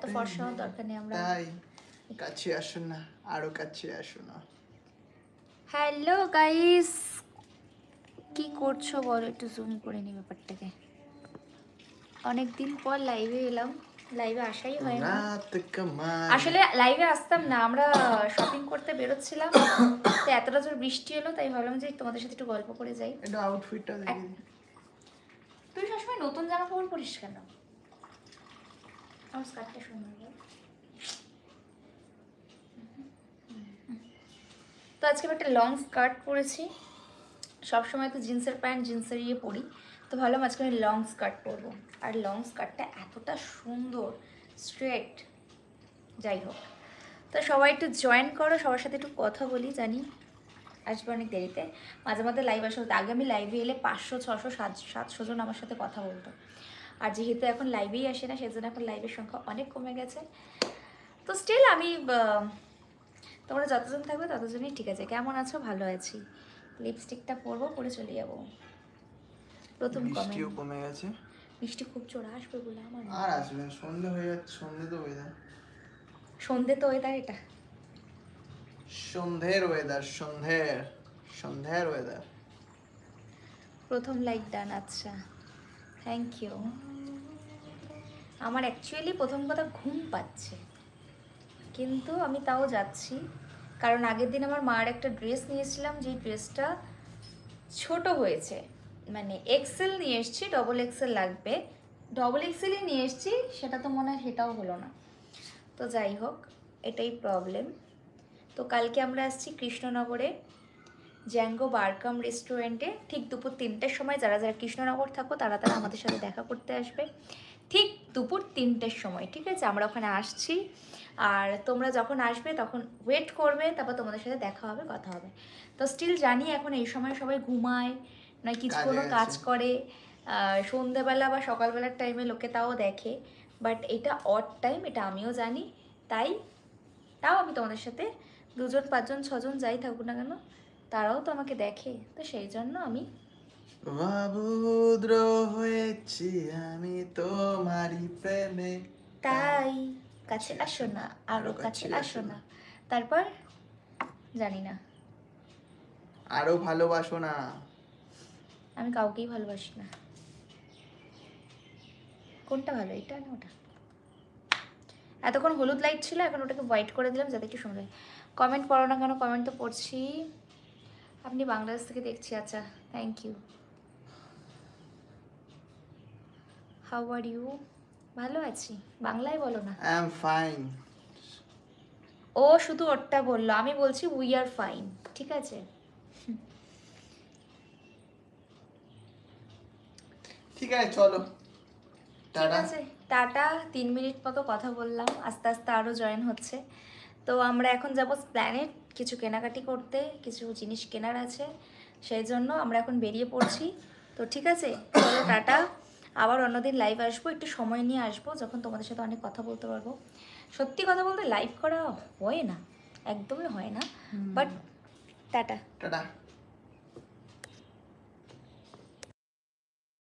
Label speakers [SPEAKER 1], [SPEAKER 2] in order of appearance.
[SPEAKER 1] এত ফর্সা হওয়ার দরকার নেই। আমরা
[SPEAKER 2] তাই কাছে আসুন না, আরো কাছে আসুন না।
[SPEAKER 1] হ্যালো গাইস, কি করছো বলো, একটু জুম করে নি ব্যাপারটাকে। অনেকদিন পর লাইভে এলাম, লাইভে আসাই হয় না আসলে। লাইভে আসতাম না, আমরা শপিং করতে বেরোচ্ছিলাম, তো এতটা জোর বৃষ্টি এলো, তাই ভাবলাম যে তোমাদের সাথে একটু গল্প করে যাই।
[SPEAKER 2] এটা আউটফিটটা দেখি।
[SPEAKER 1] তুই সবসময় নতুন জামা কাপড় পরিস কেন? আমার স্কার্টটা সুন্দর। তো আজকে আমি একটা লং স্কার্ট পরেছি, সবসময় তো জিন্সের প্যান্ট জিন্সের ইয়ে পরি, তো ভাবলাম আজকে আমি লং স্কার্ট পরবো। আর লং স্কার্টটা এতটা সুন্দর, স্ট্রেট। যাই হোক, তো সবাই একটু জয়েন করো, সবার সাথে একটু কথা বলি। জানি আসবে অনেক দেরিতে, মাঝে মাঝে লাইভ আসা হতো। আগে আমি লাইভে এলে 500, 600, 700 জন আমার সাথে কথা বলতো, আর যেহেতু এখন লাইভেই আসে না, সেজন্য এখন লাইভের সংখ্যা অনেক কমে গেছে। তো স্টিল আমি, তোমরা যতজন থাকবে ততজনই ঠিক আছে। কেমন আছো? ভালো আছি। লিপস্টিকটা পরবো, পরে চলে যাবো। প্রথম
[SPEAKER 2] বৃষ্টিও
[SPEAKER 1] কমেন্ট,
[SPEAKER 2] কমে গেছে।
[SPEAKER 1] বৃষ্টি খুব জোর আসবে বলে আমার।
[SPEAKER 2] আর আসবে, সন্ধ্যে হয়ে যাচ্ছে। সন্ধ্যে তো ওয়েদার,
[SPEAKER 1] সন্ধে তো ওয়েদার, এটা
[SPEAKER 2] সন্ধ্যের ওয়েদার, সন্ধ্যের ওয়েদার।
[SPEAKER 1] প্রথম লাইক ডান, আচ্ছা থ্যাংক ইউ। আমার অ্যাকচুয়ালি প্রথম কথা ঘুম পাচ্ছে, কিন্তু আমি তাও যাচ্ছি, কারণ আগের দিন আমার মার একটা ড্রেস নিয়েছিলাম, যেই ড্রেসটা ছোট হয়েছে, মানে এক্সেল নিয়ে এসেছি, ডবল এক্সেল লাগবে, ডবল এক্সেলই নিয়ে এসেছি, সেটা তো মনে হয় সেটাও হলো না। তো যাই হোক, এটাই প্রবলেম। তো কালকে আমরা আসছি কৃষ্ণনগরে জ্যাঙ্গো বারকাম রেস্টুরেন্টে, ঠিক দুপুর 3টের সময়। যারা যারা কৃষ্ণনগর থাকো তারা তারা আমাদের সাথে দেখা করতে আসবে, ঠিক দুপুর 3টের সময়, ঠিক আছে? আমরা ওখানে আসছি, আর তোমরা যখন আসবে তখন ওয়েট করবে, তারপর তোমাদের সাথে দেখা হবে, কথা হবে। তো স্টিল জানি এখন এই সময় সবাই ঘুমায়, নয় কিছু কোনো কাজ করে, সন্ধ্যেবেলা বা সকালবেলার টাইমে লোকে তাও দেখে, বাট এটা অড টাইম, এটা আমিও জানি। তাও আমি তোমাদের সাথে 2 জন 5 জন 6 জন যাই থাকুক না কেন, তারাও তো আমাকে দেখে, তো সেই জন্য আমি
[SPEAKER 2] বাবুদ্র হয়েছি আমি তোমারই প্রেমে,
[SPEAKER 1] তাই কাছে আসো না, আরো কাছে আসো না, তারপর জানি না,
[SPEAKER 2] আরো ভালোবাসো না।
[SPEAKER 1] আমি কাউকেই ভালোবাসি না। কোনটা ভালো, এটা না ওটা? এতক্ষণ হলুদ লাইট ছিল, এখন ওটাকে হোয়াইট করে দিলাম যাতে একটু সুন্দর। কমেন্ট পড়ো না কেন? কমেন্ট তো পড়ছি। আপনি বাংলাদেশ থেকে দেখছি, আচ্ছা thank you. How are you? ভালো আছি, বাংলায় বলো না।
[SPEAKER 2] I am fine.
[SPEAKER 1] ও শুধু ওরটা বললো, আমি বলছি উই আর ফাইন, ঠিক আছে?
[SPEAKER 2] ঠিক আছে, চলো
[SPEAKER 1] ঠিক আছে, টাটা। 3 মিনিট মতো কথা বললাম, আস্তে আস্তে আরও জয়েন হচ্ছে। তো আমরা এখন যাব প্ল্যানেট, কিছু কেনাকাটি করতে, কিছু জিনিস কেনার আছে, সেই জন্য আমরা এখন বেরিয়ে পড়ছি। তো ঠিক আছে, চলো টাটা। আবার অন্যদিন লাইভ আসবো, একটু সময় নিয়ে আসবো, যখন তোমাদের সাথে অনেক কথা বলতে পারবো। সত্যি কথা বলতে লাইভ করা হয় না, একদমই হয় না, বাট টাটা।
[SPEAKER 2] টাটা।